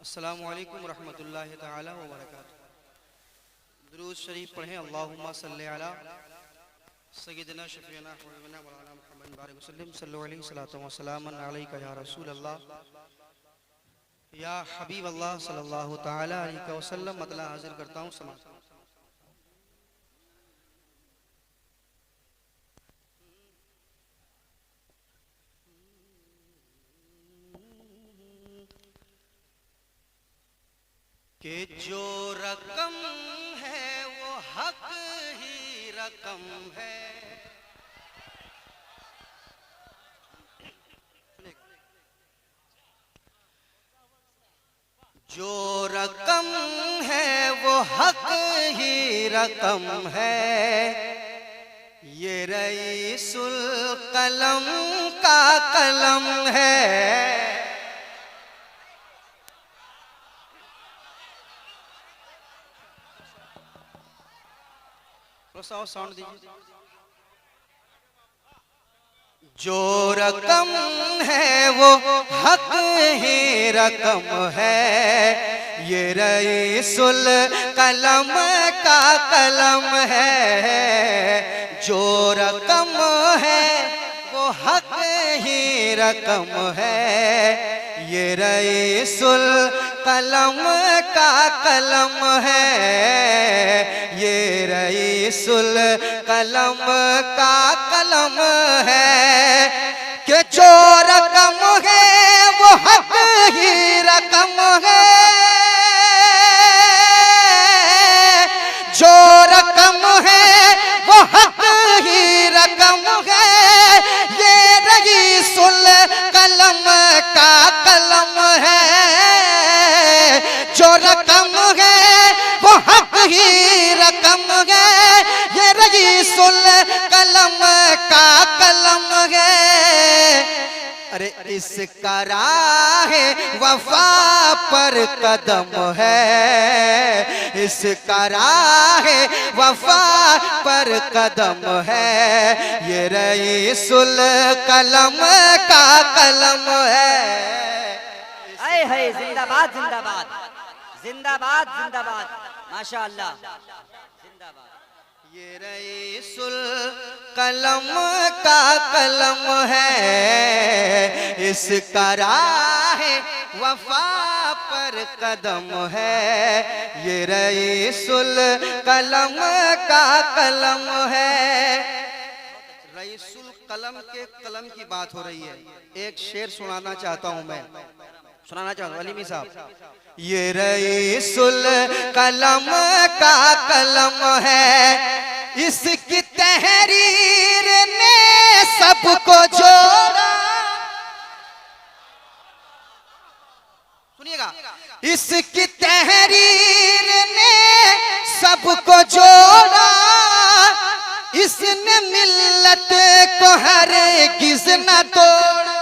अस्सलामु अलैकुम रहमतुल्लाहि तआला व बरकातुहू। दुरूद शरीफ पढ़ें। अल्लाहुम्मा सल्लि अला सय्यिदिना शफीना हबीबना मौलाना मुहम्मद बारिक वसल्लम सल्लल्लाहु अलैहि सल्लतु व सलामन अलैका या रसूल अल्लाह या हबीब अल्लाह सल्लल्लाहु तआला अलैहि वसल्लम। मतला हाजिर करता हूँ समाज कि जो रकम है वो हक ही रकम है। जो रकम है वो हक ही रकम है। ये रईसुल कलम का कलम है। साउंड दीजिए। जो रकम है वो हक ही रकम है। ये रईसुल कलम का कलम है। जो रकम है वो हक ही रकम है। ये रईसुल कलम का कलम है। ये रईसुल कलम का कलम है। कि जो रकम है वो हक ही रकम है। जो रकम है वो हक ही रकम है। ये रईसुल कलम का कलम है। जो रकम है वो हक ही रकम है। ये रईसुल कलम का कलम है। अरे इसका राह वफा पर कदम है। इसका राह वफा पर कदम है। ये रईसुल कलम का कलम है। आए है जिंदाबाद जिंदाबाद जिंदाबाद जिंदाबाद माशाअल्लाह जिंदाबाद। ये रईसुल कलम का कलम है। इसका राह वफा पर कदम है। ये रईसुल कलम का कलम है। रईसुल कलम के कलम की बात हो रही है। एक शेर सुनाना चाहता हूं मैं, सुनाना चाहता हूं अलीमी साहब। ये रईसुल कलम का कलम है। इसकी तहरीर ने सबको जोड़ा। सुनिएगा। इसकी तहरीर ने सबको जोड़ा। इसने मिल्लत को हरगिज़ न तोड़ा।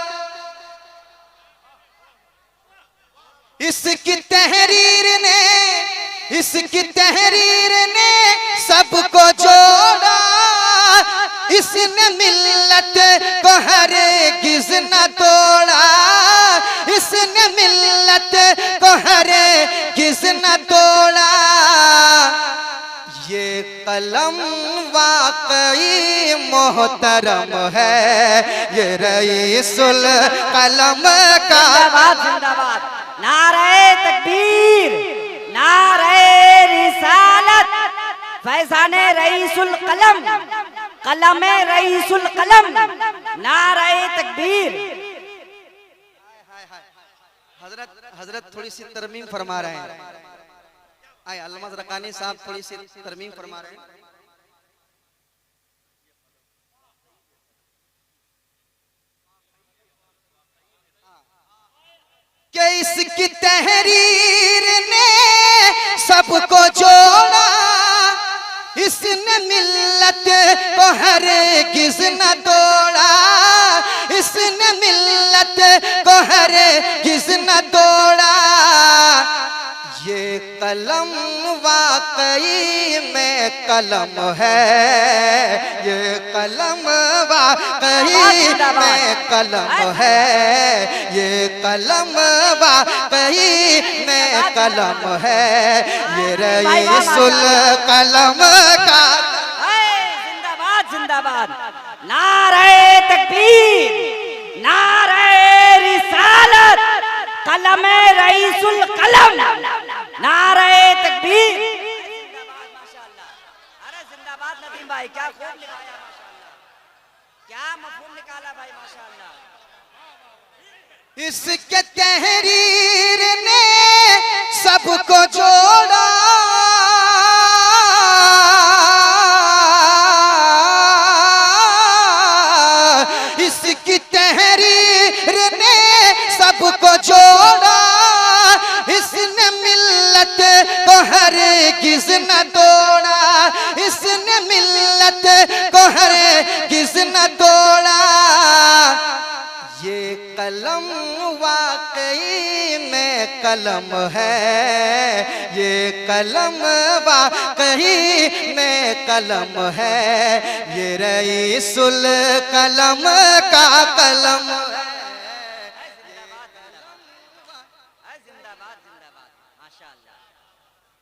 इसकी तहरीर ने सबको जोड़ा। इसने मिल्लत को हरगिज़ न तोड़ा। इसने मिल्लत को हरगिज़ न तोड़ा। ये कलम वाकई मोहतरम है। ये रईसुल कलम का जिंदाबाद। नारे तकबीर नारे रिसालत फैज़ाने रईसुल कलम कलम रईसुल कलम नारे तकबीर। हजरत थोड़ी सी तरमीम फरमा रहे हैं। आए अल्लामा ज़रक़ानी साहब थोड़ी सी तरमीम फरमा रहे हैं। कि इसकी तहरीर ने सबको जोड़ा। इसने मिल्लत को हरगिज़ न तोड़ा। इसने मिल्लत को हरगिज़ न तोड़ा। ये कलम वाकई में कलम है। ये कलम वाकई में कलम है। ये कलम वाकई में कलम है, ये रईसुल कलम का। जिंदाबाद जिंदाबाद, नारे तकबीर, नारे रिसालत, कलमे रईसुल कलम, नारे तकबीर। माशाअल्लाह, अरे जिंदाबाद नदीम भाई, क्या खूब लिखाया माशाअल्लाह, क्या मफहूम निकाला भाई माशाअल्लाह। इसके तहरीर ने सबको जोड़ा, इसकी तहरीर ने सबको जोड़ा, इसने मिल्लत को हरगिज़ न तोड़ा, इसने मिल्लत को हरगिज़ न तोड़ा। ये कलम वाकई में कलम है, ये कलम वाकई में कलम है, ये रईसुल कलम का कलम है।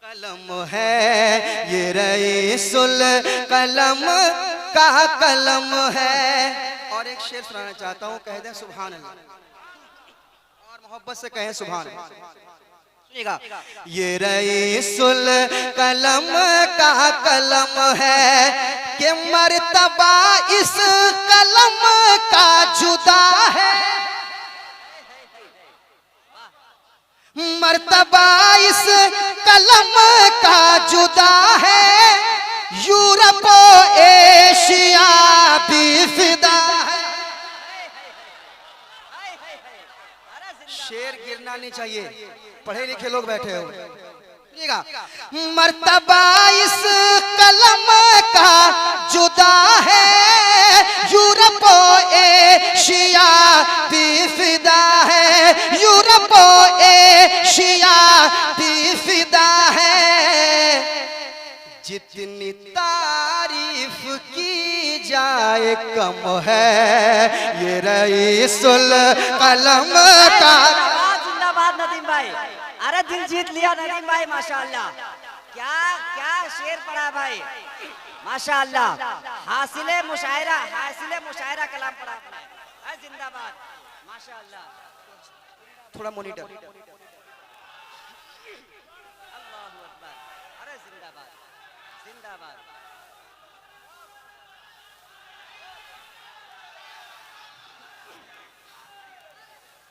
कलम है, ये रईसुल कलम का कलम है। और एक शेर सुनाना चाहता हूँ, कह दे सुभान अल्लाह, और मोहब्बत से कहें सुभान अल्लाह। सुनिएगा, ये रईसुल कलम का कलम है कि मर्तबा इस कलम का जुदा है, मर्तबा इस कलम का जुदा है, यूरोप एशिया भी फिदा है। शेर गिरना नहीं चाहिए, पढ़े लिखे लोग बैठे हो। मर्तबा इस कलम का जुदा है, यूरोप एशिया भी फिदा है, यूरोप एशिया भी फिदा है। जितनी तारीफ की जाए कम है, ये रईसुल कलम का। जिंदाबाद नदीम भाई, अरे दिल जीत लिया नदीम भाई माशाअल्लाह, क्या क्या शेर पढ़ा भाई माशाअल्लाह। हासिले मुशायरा कलाम पढ़ा आपने, जिंदाबाद माशाअल्लाह। थोड़ा मॉनिटर, अल्लाहु अकबर, अरे जिंदाबाद जिंदाबाद।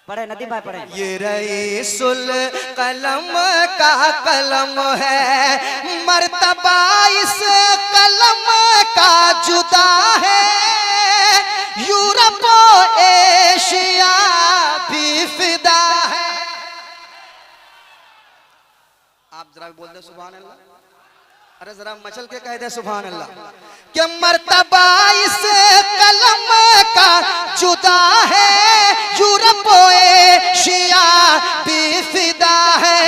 पढ़े नदीम भाई पढ़े। ये रईसुल कलम का कलम है, मर्तबा इस कलम का जुदा है, यूरोप एशिया भी फिदा है। आप जरा बोल दे सुभान अल्लाह, अरे जरा मचल के कह दे सुभान अल्लाह। कि मर्तबा इस कलम का जुदा है, यूरोप एशिया भी फिदा है,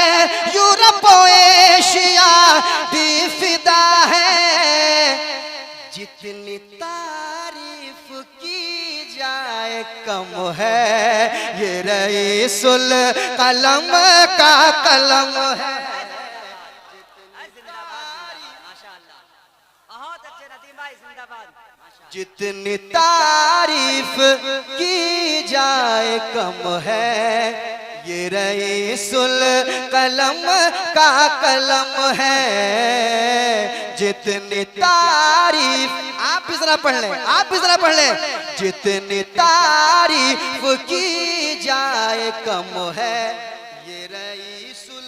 यूरोप एशिया भी फिदा है। जितनी तारीफ की जाए कम है, ये रईसुल कलम का कलम है। जितनी तारीफ की जाए कम है, ये रईसुल कलम का कलम है। जितनी तारीफ, आप भी जरा पढ़ लें, आप भी जरा पढ़ लें। जितनी तारीफ की जाए कम है, ये रईसुल,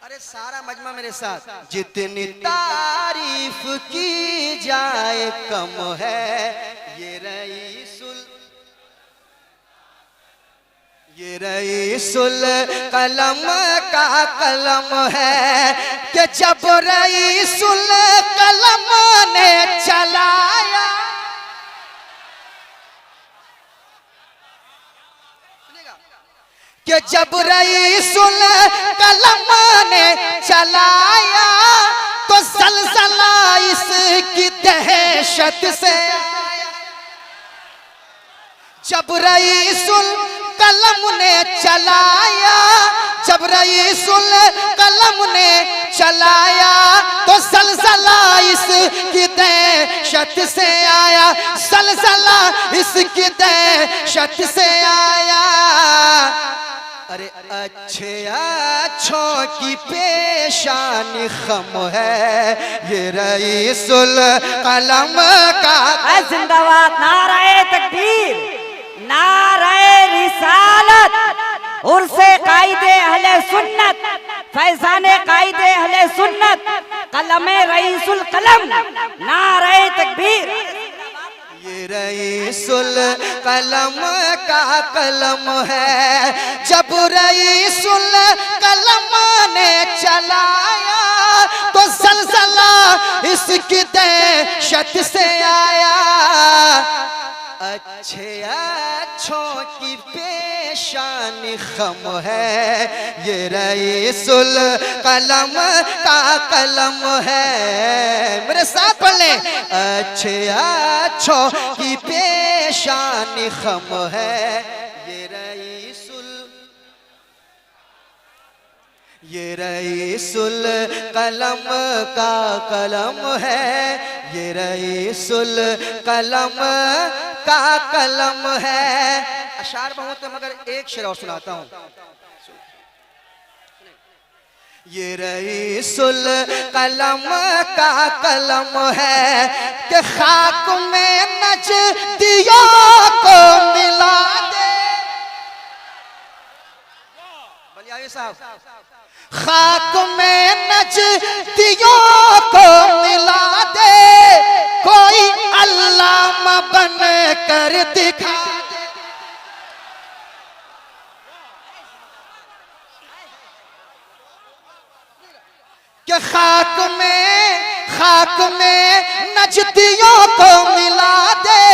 अरे सारा मजमा मेरे साथ। जितनी तारीफ की जाए कम है, ये रईसुल कलम का कलम है कि जब रईसुल कलम ने चलाया, कि जब रईसुल कलम ने चलाया, तो ज़लज़ला इसकी दहशत से आया। जब रईसुल कलम ने चलाया, जब रईसुल कलम ने चलाया तो सलसला इसकी दहशत से आया, सलसला इसकी दहशत से आया। अरे अच्छे अच्छों की पेशानी खम है, ये रईसुल कलम का। जिंदाबाद, नाराए तकबीर, नाराए रिसालत, उर्से कायदे अहले सुन्नत, फैजाने कायदे अहले सुन्नत, कलमे रईसुल कलम, नाराए तकबीर। ये रईसुल कलम का कलम है, जब रईसुल कलम ने चलाया तो सलसला इसकी दहशत से आया। अच्छे अच्छों की पेशानी खम है, ये रईसुल कलम का कलम है। मेरे साथ पढ़ लें, अच्छे अच्छों की पेशानी खम है, ये रईसुल कलम का कलम है, ये रईसुल कलम का कलम है। अशार बहुत है मगर एक शेर और सुनाता हूँ। ये रईसुल कलम का कलम है कि खाक में नजदियों को मिला दे। बलियाई साहब, खाक में नजदियों को मिला दे, कोई अल्लामा बन कर दिखा दे। कि खाक में नजदियों को मिला दे,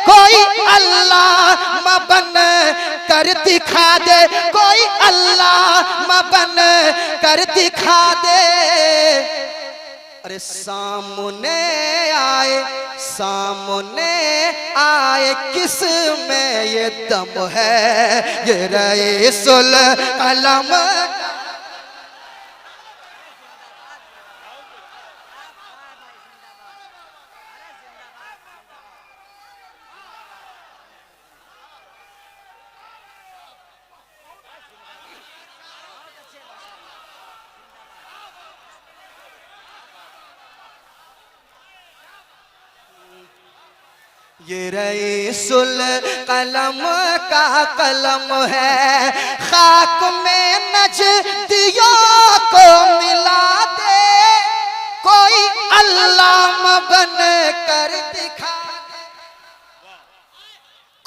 कोई अल्लामा बन कर दिखा दे, कोई अल्लामा बन कर दिखा दे। अरे सामने आए किस में ये दम है, ये रईसुल कलम। ये रईसुल कलम का कलम है, खाक में नजदियों को मिला दे, कोई अल्लामा बन कर दिखा दे,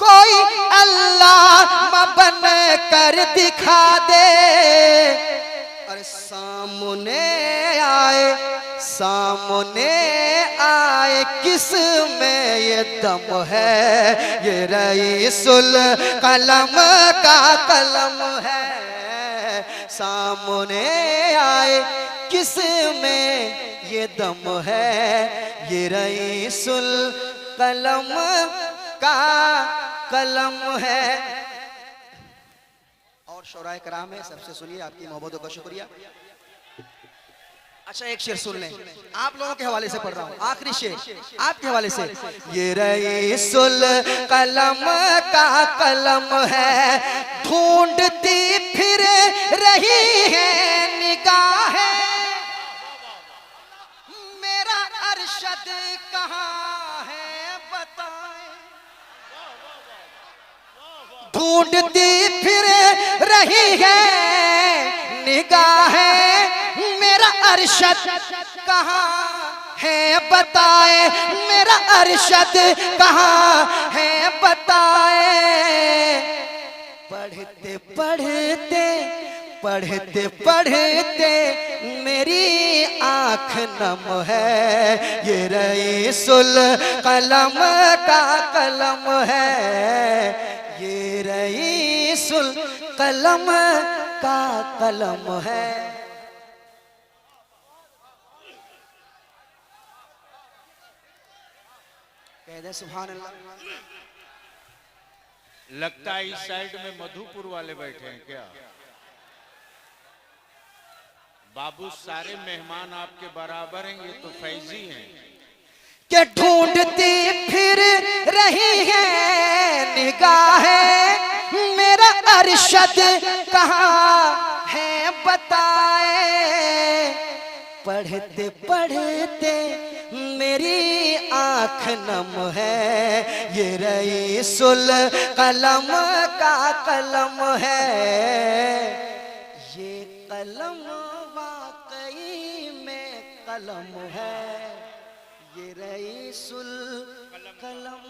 कोई अल्लामा बन कर दिखा दे। और सामने आए किस में ये दम है, ये रईसुल कलम का कलम है। सामने आए किस में ये दम है, ये रईसुल कलम का कलम है। और शौराए कराम है, सबसे सुनिए, आपकी मोहब्बतों का शुक्रिया। अच्छा एक शेर सुन लें, आप लोगों के हवाले से पढ़ रहा हूँ, आखिरी शेर आपके हवाले से। ये रईसुल कलम का कलम है, ढूंढती फिर रही है निगाहें, मेरा अरशद कहाँ है बताएं। ढूंढती फिर रही है निगाहें, मेरा अरशद कहाँ है बताए, मेरा अरशद कहाँ है बताए। पढ़ते पढ़ते पढ़ते पढ़ते मेरी आँख नम है, ये रईसुल कलम का कलम है, ये रईसुल कलम का कलम है। कह दे सुभान अल्लाह। लगता है इस साइड में मधुपुर वाले बैठे हैं क्या? बाबू सारे मेहमान आपके बराबर हैं, ये तो फैजी हैं। के ढूंढती फिर रही है निगाहें, मेरा अरशद कहाँ है बताए। पढ़ते पढ़ते मेरी आंख नम है, ये रईसुल कलम का कलम है। ये कलम वाकई में कलम है, ये रईसुल कलम